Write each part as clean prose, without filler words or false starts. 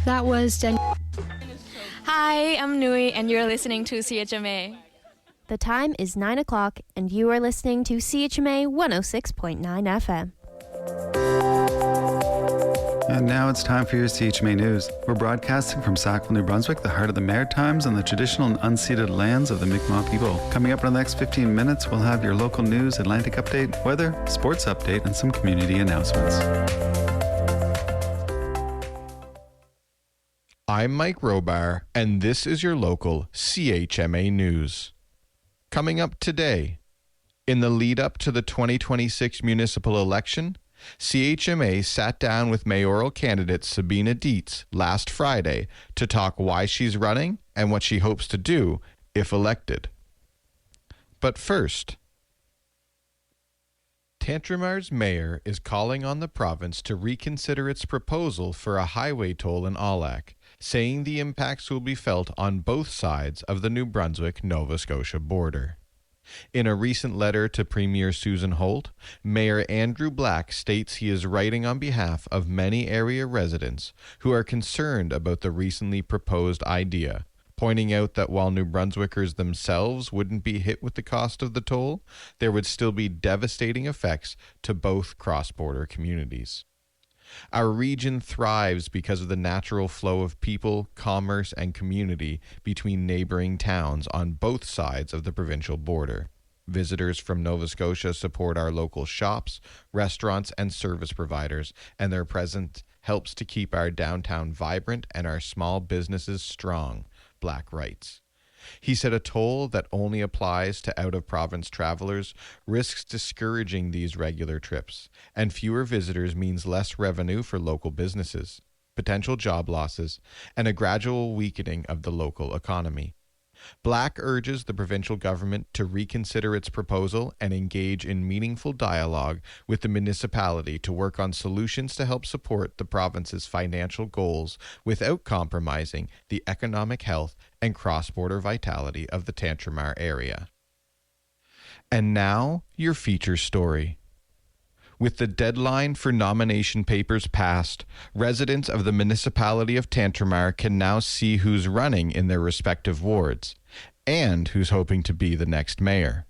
That was Hi, I'm Nui, and you're listening to CHMA. The time is 9 o'clock, and you are listening to CHMA 106.9 FM. And now it's time for your CHMA News. We're broadcasting from Sackville, New Brunswick, the heart of the Maritimes and the traditional and unceded lands of the Mi'kmaq people. Coming up in the next 15 minutes, we'll have your local news, Atlantic update, weather, sports update, and some community announcements. I'm Mike Robar, and this is your local CHMA News. Coming up today, in the lead-up to the 2026 municipal election, CHMA sat down with mayoral candidate Sabina Dietz last Friday to talk why she's running and what she hopes to do if elected. But first, Tantramar's mayor is calling on the province to reconsider its proposal for a highway toll in Allac, saying the impacts will be felt on both sides of the New Brunswick-Nova Scotia border. In a recent letter to Premier Susan Holt, Mayor Andrew Black states he is writing on behalf of many area residents who are concerned about the recently proposed idea, pointing out that while New Brunswickers themselves wouldn't be hit with the cost of the toll, there would still be devastating effects to both cross-border communities. Our region thrives because of the natural flow of people, commerce, and community between neighboring towns on both sides of the provincial border. Visitors from Nova Scotia support our local shops, restaurants, and service providers, and their presence helps to keep our downtown vibrant and our small businesses strong, Black writes. He said a toll that only applies to out-of-province travelers risks discouraging these regular trips, and fewer visitors means less revenue for local businesses, potential job losses, and a gradual weakening of the local economy. Black urges the provincial government to reconsider its proposal and engage in meaningful dialogue with the municipality to work on solutions to help support the province's financial goals without compromising the economic health and cross-border vitality of the Tantramar area. And now, your feature story. With the deadline for nomination papers passed, residents of the municipality of Tantramar can now see who's running in their respective wards and who's hoping to be the next mayor.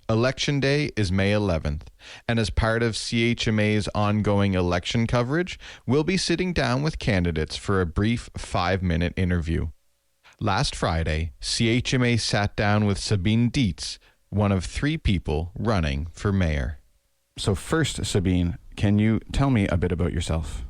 Election Day is May 11th, and as part of CHMA's ongoing election coverage, we'll be sitting down with candidates for a brief 5-minute interview. Last Friday, CHMA sat down with Sabine Dietz, one of 3 people running for mayor. So first, Sabine, can you tell me a bit about yourself?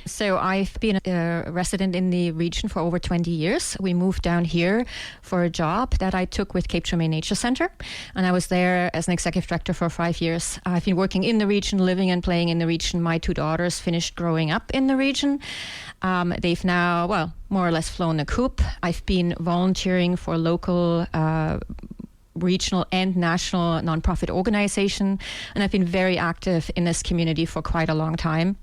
So I've been a resident in the region for over 20 years. We moved down here for a job that I took with CHMA Nature Centre, and I was there as an executive director for 5 years. I've been working in the region, living and playing in the region. My 2 daughters finished growing up in the region. They've now, more or less flown the coop. I've been volunteering for local regional and national nonprofit organization, and I've been very active in this community for quite a long time.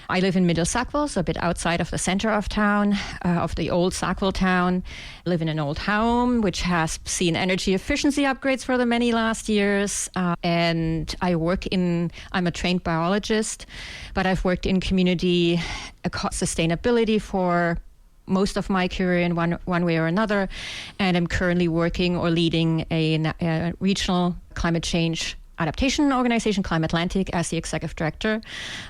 I live in Middle Sackville, so a bit outside of the center of town, of the old Sackville town. I live in an old home which has seen energy efficiency upgrades for the many last years, and I'm a trained biologist, but I've worked in community sustainability for most of my career in one way or another, and I'm currently working or leading a regional climate change adaptation organization, Climate Atlantic, as the executive director.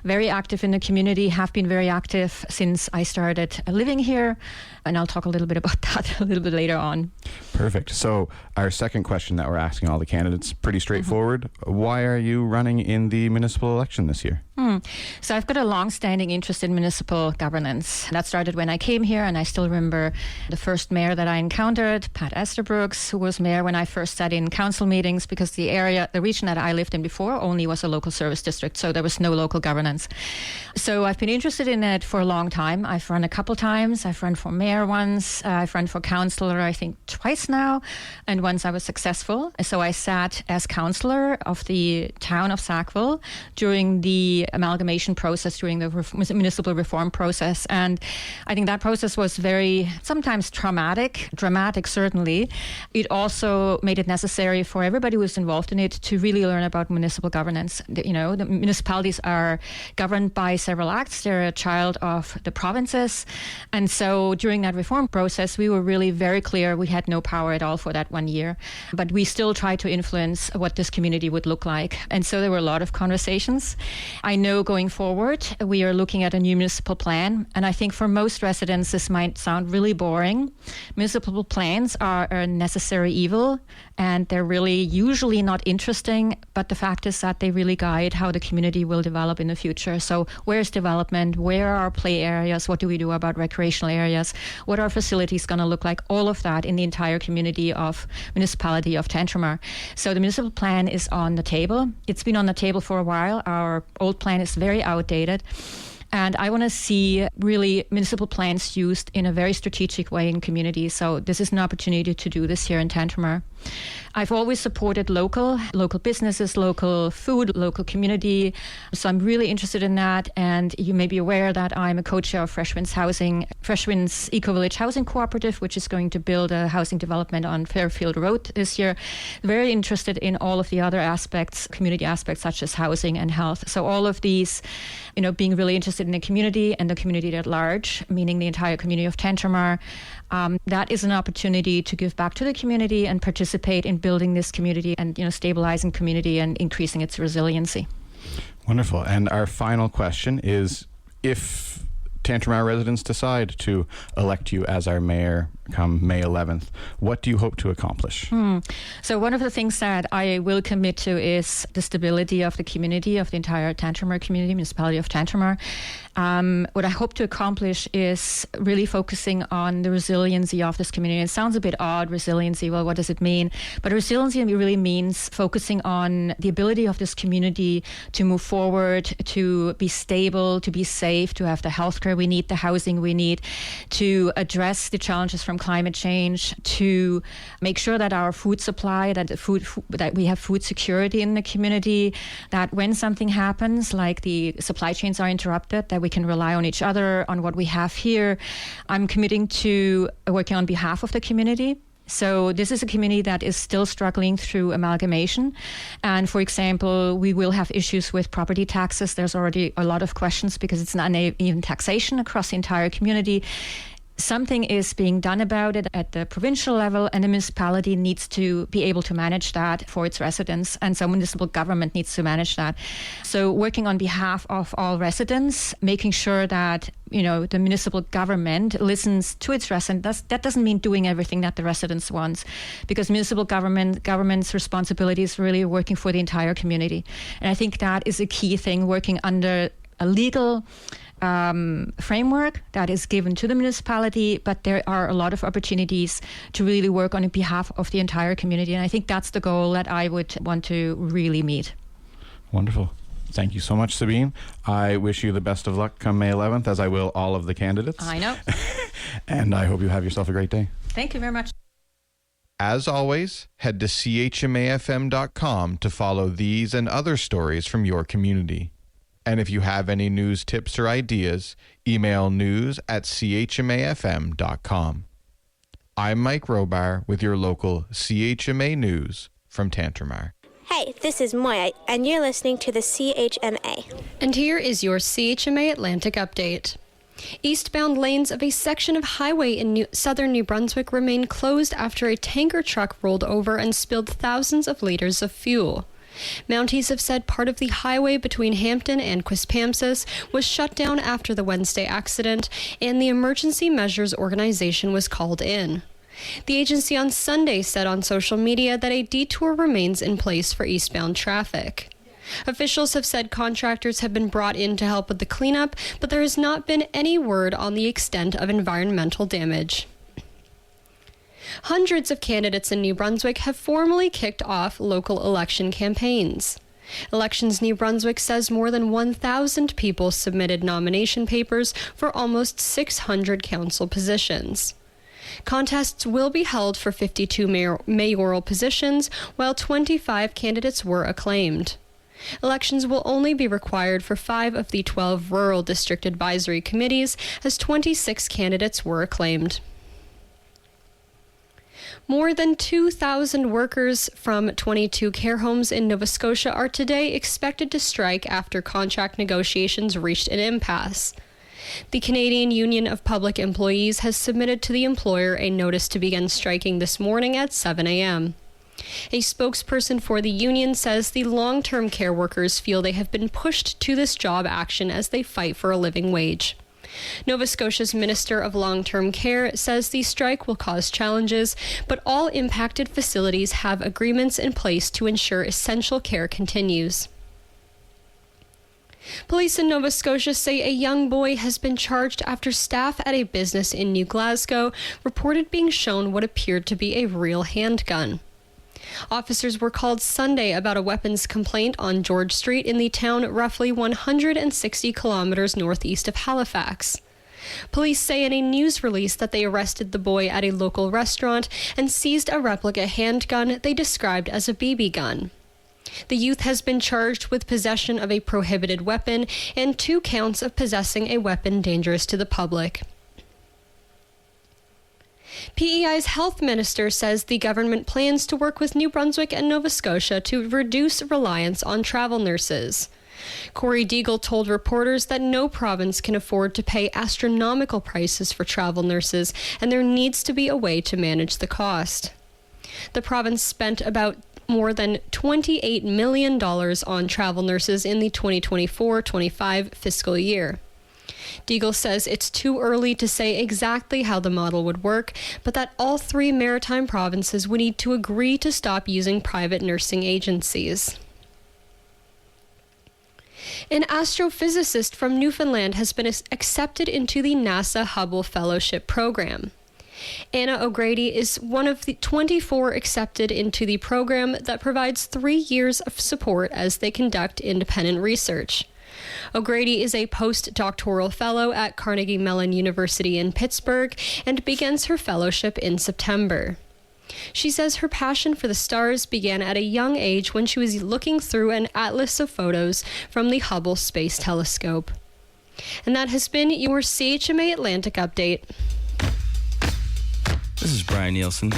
Very active in the community, have been very active since I started living here, and I'll talk a little bit about that a little bit later on. Perfect. So our second question that we're asking all the candidates, pretty straightforward. Why are you running in the municipal election this year? So I've got a long-standing interest in municipal governance. That started when I came here, and I still remember the first mayor that I encountered, Pat Esterbrooks, who was mayor when I first sat in council meetings, because the region that I lived in before only was a local service district, so there was no local governance. So I've been interested in it for a long time. I've run a couple times. I've run for mayor once. I've run for councillor, I think, twice now, and once I was successful. So I sat as councillor of the town of Sackville during the amalgamation process, during the municipal reform process. And I think that process was very, sometimes dramatic certainly. It also made it necessary for everybody who was involved in it to really learn about municipal governance. The municipalities are governed by several acts. They're a child of the provinces. And so during that reform process, we were really very clear we had no power at all for that 1 year. But we still tried to influence what this community would look like. And so there were a lot of conversations. I know going forward, we are looking at a new municipal plan. And I think for most residents, this might sound really boring. Municipal plans are a necessary evil, and they're really usually not interesting. But the fact is that they really guide how the community will develop in the future. So where's development? Where are our play areas? What do we do about recreational areas? What are facilities going to look like? All of that in the entire community of municipality of Tantramar. So the municipal plan is on the table. It's been on the table for a while. Our old plan is very outdated. And I want to see really municipal plans used in a very strategic way in communities. So this is an opportunity to do this here in Tantramar. I've always supported local businesses, local food, local community. So I'm really interested in that. And you may be aware that I'm a co-chair of Freshwinds Eco-Village Housing Cooperative, which is going to build a housing development on Fairfield Road this year. Very interested in all of the other aspects, community aspects such as housing and health. So all of these, being really interested in the community and the community at large, meaning the entire community of Tantramar. That is an opportunity to give back to the community and participate in building this community and stabilizing community and increasing its resiliency. Wonderful. And our final question is, if Tantramar residents decide to elect you as our mayor come May 11th, what do you hope to accomplish? So one of the things that I will commit to is the stability of the community, of the entire Tantramar community, municipality of Tantramar. What I hope to accomplish is really focusing on the resiliency of this community. It sounds a bit odd, resiliency. Well, what does it mean? But resiliency really means focusing on the ability of this community to move forward, to be stable, to be safe, to have the healthcare we need, the housing we need, to address the challenges from climate change, to make sure that our food supply, that we have food security in the community, that when something happens, like the supply chains are interrupted, that we can rely on each other, on what we have here. I'm committing to working on behalf of the community. So this is a community that is still struggling through amalgamation. And for example, we will have issues with property taxes. There's already a lot of questions because it's an uneven taxation across the entire community. Something is being done about it at the provincial level, and the municipality needs to be able to manage that for its residents. And so municipal government needs to manage that. So working on behalf of all residents, making sure that the municipal government listens to its residents. That doesn't mean doing everything that the residents want, because municipal government's responsibility is really working for the entire community. And I think that is a key thing, working under a legal framework that is given to the municipality, but there are a lot of opportunities to really work on behalf of the entire community. And I think that's the goal that I would want to really meet. Wonderful. Thank you so much, Sabine. I wish you the best of luck come May 11th, as I will all of the candidates. I know. And I hope you have yourself a great day. Thank you very much. As always, head to chmafm.com to follow these and other stories from your community. And if you have any news tips or ideas, email news@chmafm.com. I'm Mike Robar with your local CHMA News from Tantramar. Hey, this is Moya, and you're listening to the CHMA. And here is your CHMA Atlantic update. Eastbound lanes of a section of highway in southern New Brunswick remain closed after a tanker truck rolled over and spilled thousands of liters of fuel. Mounties have said part of the highway between Hampton and Quispamsis was shut down after the Wednesday accident, and the Emergency Measures Organization was called in. The agency on Sunday said on social media that a detour remains in place for eastbound traffic. Officials have said contractors have been brought in to help with the cleanup, but there has not been any word on the extent of environmental damage. Hundreds of candidates in New Brunswick have formally kicked off local election campaigns. Elections New Brunswick says more than 1,000 people submitted nomination papers for almost 600 council positions. Contests will be held for 52 mayoral positions, while 25 candidates were acclaimed. Elections will only be required for 5 of the 12 rural district advisory committees, as 26 candidates were acclaimed. More than 2,000 workers from 22 care homes in Nova Scotia are today expected to strike after contract negotiations reached an impasse. The Canadian Union of Public Employees has submitted to the employer a notice to begin striking this morning at 7 a.m. A spokesperson for the union says the long-term care workers feel they have been pushed to this job action as they fight for a living wage. Nova Scotia's Minister of Long-Term Care says the strike will cause challenges, but all impacted facilities have agreements in place to ensure essential care continues. Police in Nova Scotia say a young boy has been charged after staff at a business in New Glasgow reported being shown what appeared to be a real handgun. Officers were called Sunday about a weapons complaint on George Street in the town roughly 160 kilometers northeast of Halifax. Police say in a news release that they arrested the boy at a local restaurant and seized a replica handgun they described as a BB gun. The youth has been charged with possession of a prohibited weapon and 2 counts of possessing a weapon dangerous to the public. PEI's health minister says the government plans to work with New Brunswick and Nova Scotia to reduce reliance on travel nurses. Corey Deagle told reporters that no province can afford to pay astronomical prices for travel nurses, and there needs to be a way to manage the cost. The province spent about more than $28 million on travel nurses in the 2024-25 fiscal year. Deagle says it's too early to say exactly how the model would work, but that all 3 maritime provinces would need to agree to stop using private nursing agencies. An astrophysicist from Newfoundland has been accepted into the NASA Hubble Fellowship Program. Anna O'Grady is one of the 24 accepted into the program that provides 3 years of support as they conduct independent research. O'Grady is a postdoctoral fellow at Carnegie Mellon University in Pittsburgh and begins her fellowship in September. She says her passion for the stars began at a young age when she was looking through an atlas of photos from the Hubble Space Telescope. And that has been your CHMA Atlantic Update. This is Brian Nielsen,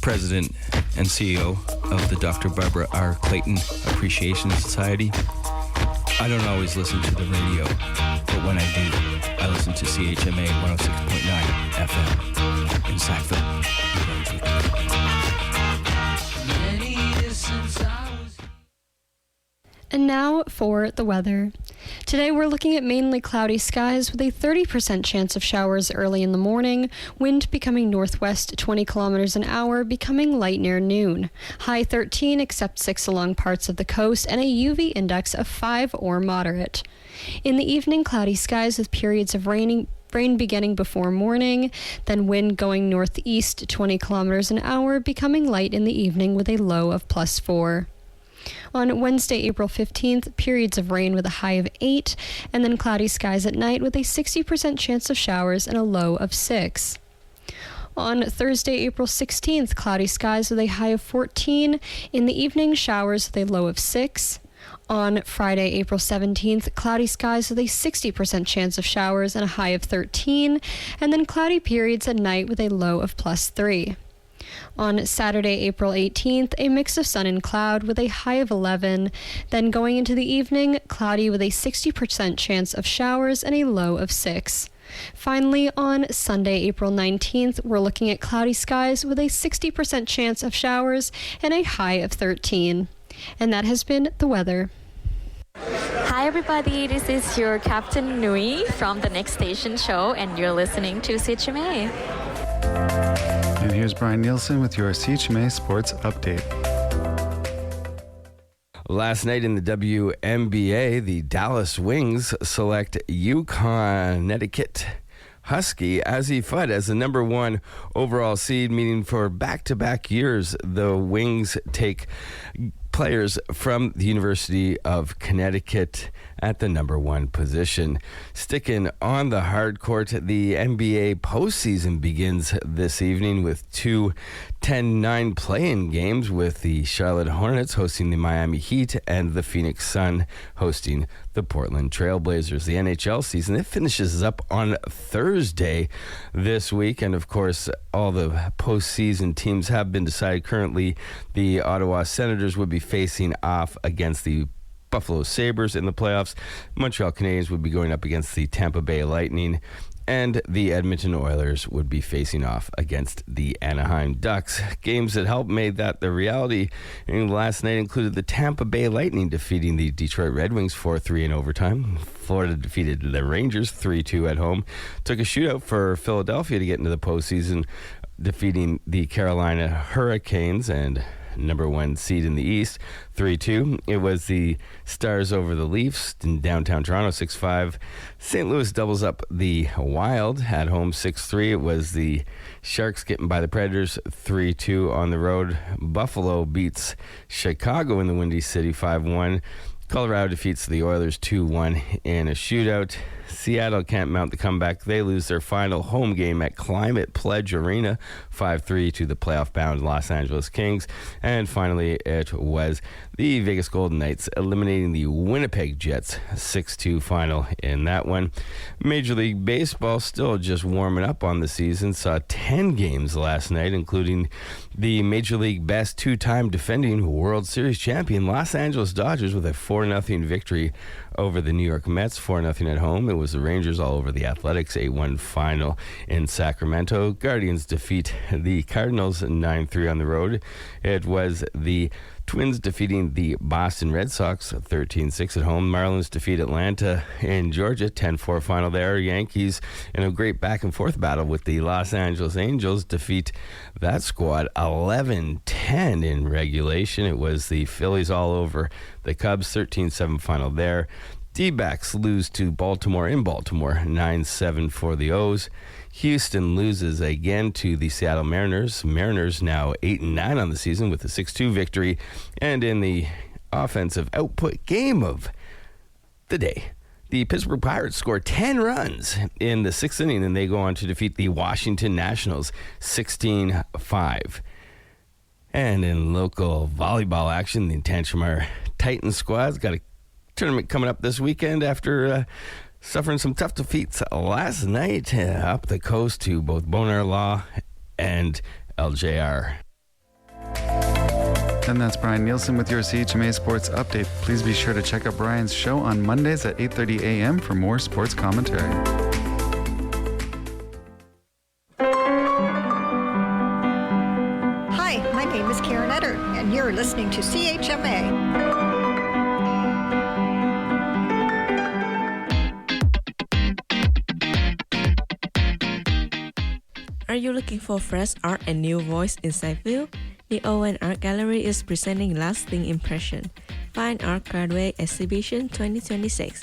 President and CEO of the Dr. Barbara R. Clayton Appreciation Society. I don't always listen to the radio, but when I do, I listen to CHMA 106.9 FM in Sackville, New Brunswick. And now for the weather. Today we're looking at mainly cloudy skies with a 30% chance of showers early in the morning, wind becoming northwest 20 kilometers an hour, becoming light near noon. High 13 except 6 along parts of the coast, and a UV index of 5 or moderate. In the evening, cloudy skies with periods of rain beginning before morning, then wind going northeast 20 kilometers an hour, becoming light in the evening with a low of +4. On Wednesday, April 15th, periods of rain with a high of 8, and then cloudy skies at night with a 60% chance of showers and a low of 6. On Thursday, April 16th, cloudy skies with a high of 14. In the evening, showers with a low of 6. On Friday, April 17th, cloudy skies with a 60% chance of showers and a high of 13, and then cloudy periods at night with a low of +3. On Saturday, April 18th, a mix of sun and cloud with a high of 11. Then going into the evening, cloudy with a 60% chance of showers and a low of 6. Finally, on Sunday, April 19th, we're looking at cloudy skies with a 60% chance of showers and a high of 13. And that has been the weather. Hi everybody, this is your Captain Nui from the Next Station Show, and you're listening to CHMA. And here's Brian Nielsen with your CHMA Sports Update. Last night in the WNBA, the Dallas Wings select Connecticut Husky Azzi Fudd as the number 1 overall seed, meaning for back-to-back years, the Wings take players from the University of Connecticut. at the number 1 position. Sticking on the hard court, the NBA postseason begins this evening with 2 10-9 play-in games, with the Charlotte Hornets hosting the Miami Heat and the Phoenix Sun hosting the Portland Trailblazers. The NHL season, it finishes up on Thursday this week, and of course all the postseason teams have been decided. Currently, the Ottawa Senators would be facing off against the Buffalo Sabres in the playoffs. Montreal Canadiens would be going up against the Tampa Bay Lightning, and the Edmonton Oilers would be facing off against the Anaheim Ducks. Games that helped made that the reality last night included the Tampa Bay Lightning defeating the Detroit Red Wings 4-3 in overtime. Florida defeated the Rangers 3-2 at home. Took a shootout for Philadelphia to get into the postseason, defeating the Carolina Hurricanes and number 1 seed in the East, 3-2. It was the Stars over the Leafs in downtown Toronto, 6-5. St. Louis doubles up the Wild at home, 6-3. It was the Sharks getting by the Predators, 3-2 on the road. Buffalo beats Chicago in the Windy City, 5-1. Colorado defeats the Oilers 2-1 in a shootout. Seattle can't mount the comeback. They lose their final home game at Climate Pledge Arena, 5-3 to the playoff-bound Los Angeles Kings. And finally, it was the Vegas Golden Knights eliminating the Winnipeg Jets, 6-2 final in that one. Major League Baseball still just warming up on the season. Saw 10 games last night, including the Major League best 2-time defending World Series champion Los Angeles Dodgers with a 4-0 victory over the New York Mets, 4-0 at home. It was the Rangers all over the Athletics, 8-1 final in Sacramento. Guardians defeat the Cardinals 9-3 on the road. It was the Twins defeating the Boston Red Sox 13-6 at home. Marlins defeat Atlanta in Georgia, 10-4 final there. Yankees in a great back-and-forth battle with the Los Angeles Angels defeat that squad 11-10 in regulation. It was the Phillies all over the Cubs, 13-7 final there. D-backs lose to Baltimore in Baltimore, 9-7 for the O's. Houston loses again to the Seattle Mariners. Mariners now 8-9 on the season with a 6-2 victory. And in the offensive output game of the day, the Pittsburgh Pirates score 10 runs in the 6th inning, and they go on to defeat the Washington Nationals 16-5. And in local volleyball action, the Tantramar Titans squad's got a tournament coming up this weekend after suffering some tough defeats last night up the coast to both Bonar Law and LJR. And that's Brian Nielsen with your CHMA Sports Update. Please be sure to check out Brian's show on Mondays at 8:30 a.m. for more sports commentary. Hi, my name is Karen Etter, and you're listening to CHMA. Are you looking for fresh art and new voice in Sackville? The Owen Art Gallery is presenting Lasting Impression, Fine Art Graduate Exhibition 2026,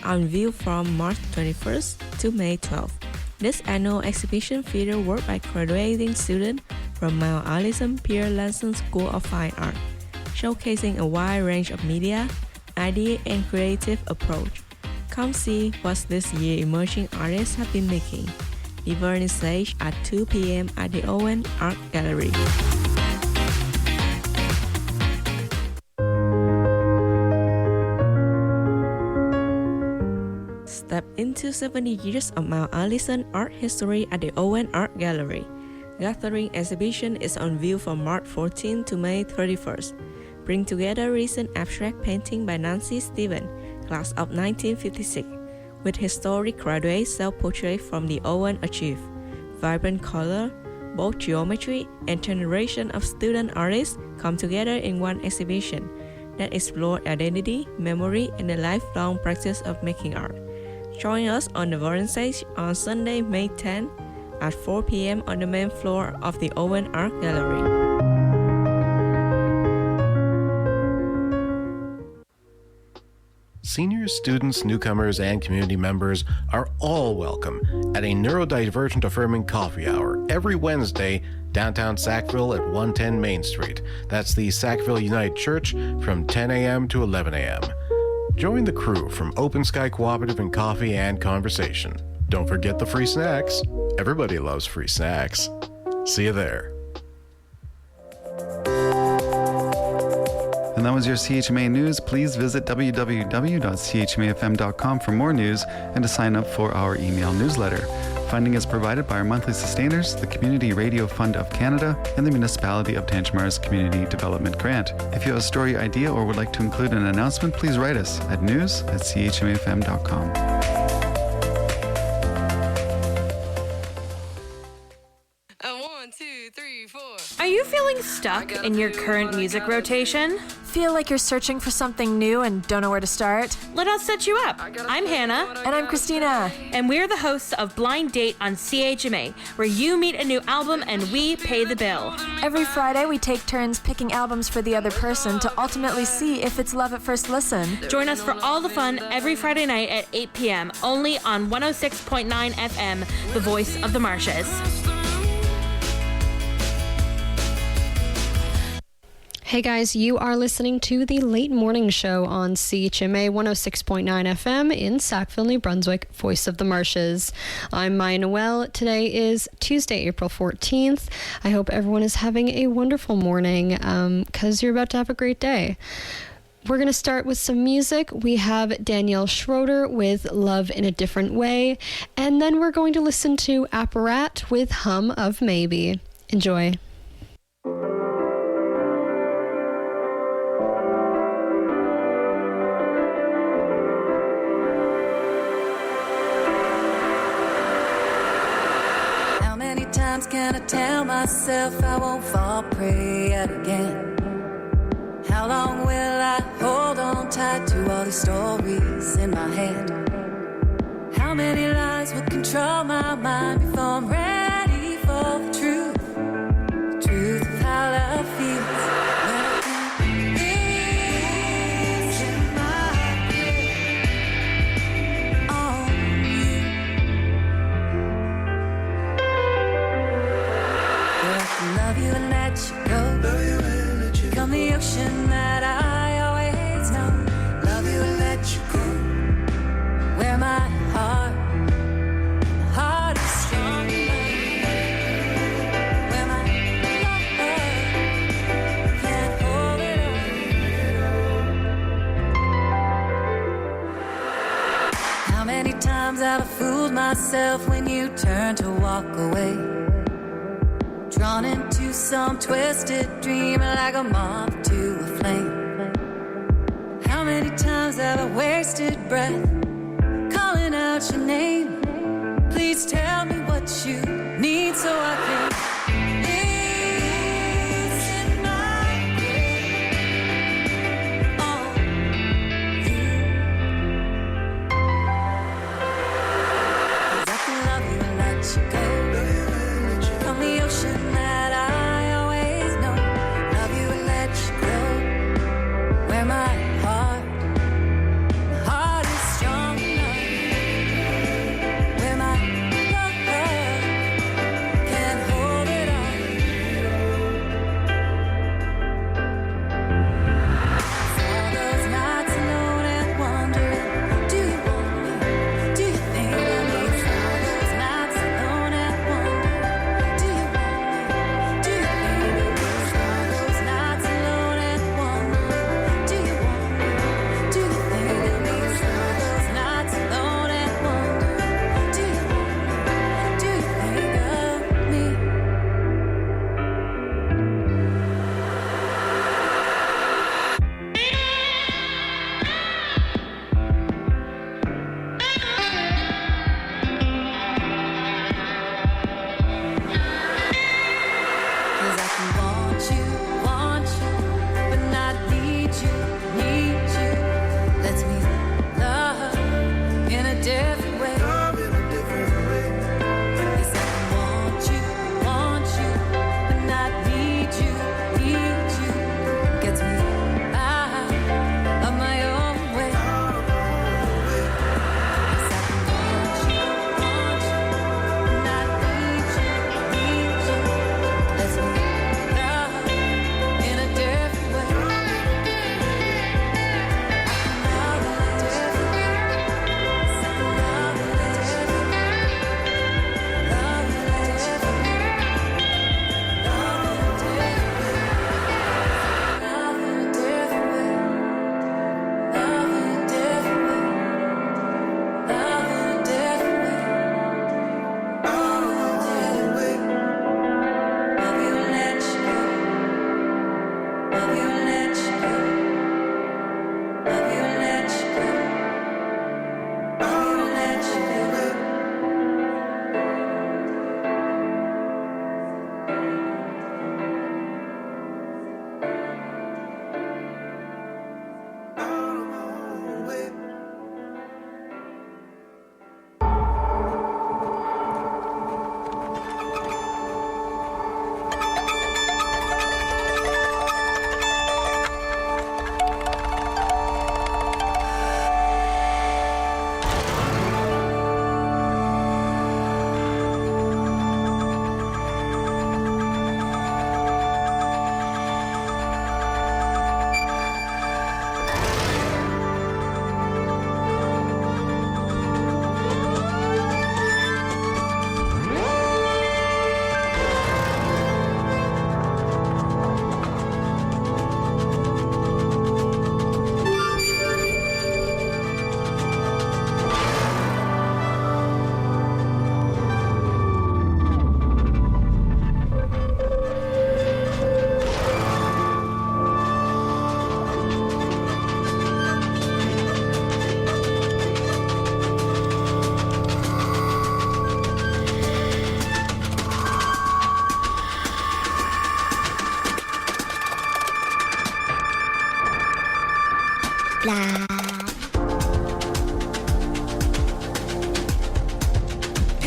on view from March 21st to May 12th. This annual exhibition features work by graduating students from Mount Allison Pierre Lanson School of Fine Art, showcasing a wide range of media, idea, and creative approach. Come see what this year's emerging artists have been making. The vernissage at 2 p.m. at the Owen Art Gallery. Step into 70 years of Mount Allison art history at the Owen Art Gallery. Gathering exhibition is on view from March 14 to May 31st. Bring together recent abstract painting by Nancy Stevens, class of 1956. With historic graduate self-portrait from the Owen Archive, vibrant color, bold geometry, and generation of student artists come together in one exhibition that explore identity, memory, and the lifelong practice of making art. Join us on the vernissage on Sunday, May 10 at 4 p.m. on the main floor of the Owen Art Gallery. Seniors, students, newcomers, and community members are all welcome at a neurodivergent affirming coffee hour every Wednesday downtown Sackville at 110 Main Street. That's the Sackville United Church from 10 a.m. to 11 a.m. Join the crew from Open Sky Cooperative in coffee and conversation. Don't forget the free snacks. Everybody loves free snacks. See you there. And that was your CHMA news. Please visit www.chmafm.com for more news and to sign up for our email newsletter. Funding is provided by our monthly sustainers, the Community Radio Fund of Canada, and the Municipality of Tantramara's Community Development Grant. If you have a story idea or would like to include an announcement, please write us at news@chmafm.com. Are you feeling stuck in your current music rotation? Feel like you're searching for something new and don't know where to start? Let us set you up. I'm Hannah. And I'm Christina. And we're the hosts of Blind Date on CHMA, where you meet a new album and we pay the bill. Every Friday, we take turns picking albums for the other person to ultimately see if it's love at first listen. Join us for all the fun every Friday night at 8 p.m., only on 106.9 FM, the voice of the marshes. Hey guys, you are listening to the Late Morning Show on CHMA 106.9 FM in Sackville, New Brunswick, voice of the marshes. I'm Maya Noel. Today is Tuesday, April 14th. I hope everyone is having a wonderful morning because you're about to have a great day. We're going to start with some music. We have Danielle Schroeder with Love in a Different Way, and then we're going to listen to Apparat with Hum of Maybe. Enjoy. Can I tell myself I won't fall prey yet again? How long will I hold on tight to all these stories in my head? How many lies will control my mind before I'm ready for the truth? The truth of how love feels. Become the ocean that I always know. Love you and let you go. Where my heart is strong. Where my love can't hold it up. How many times have I fooled myself when you turn to walk away? Drawn into some twisted dream like a moth to a flame. How many times have I wasted breath calling out your name? Please tell me what you need so I can listen my grave on you. 'Cause I can love you and let you go. Come the ocean that I always know. Love you and let you go. Where my heart is strong enough. Where my love can't hold it all. All those nights alone and wondering, do you want me? Do you think I need? All those nights alone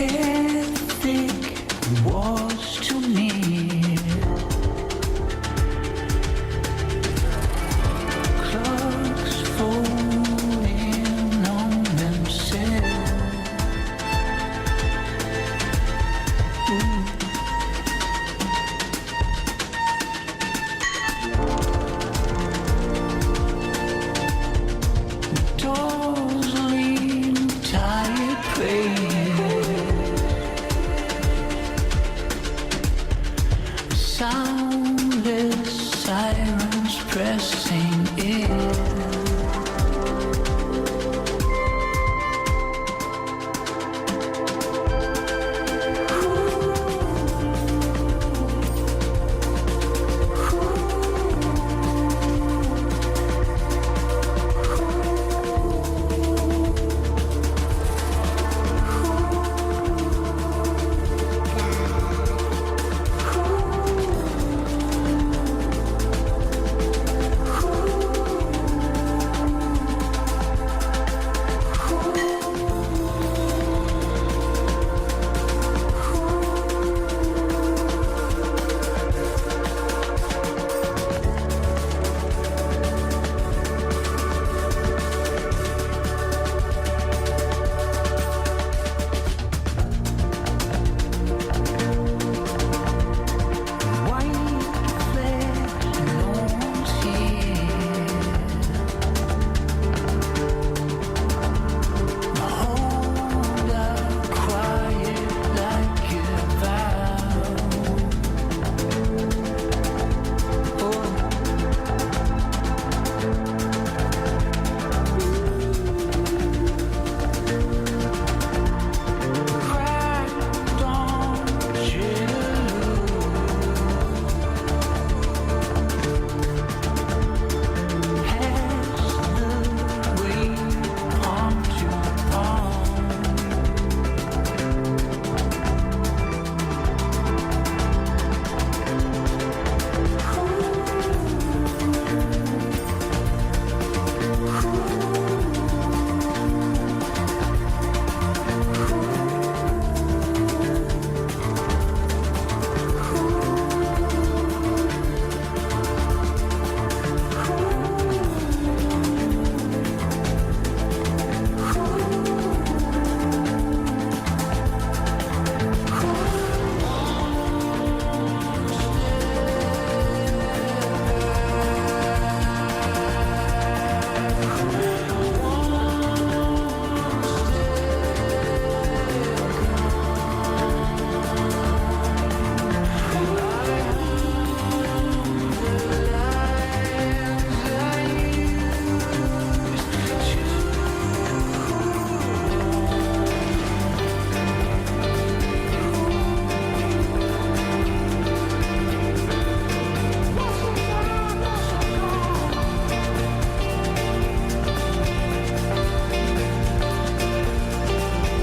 Hair thick, walls too near. Clocks falling on themselves. Doors lean tired place. Silence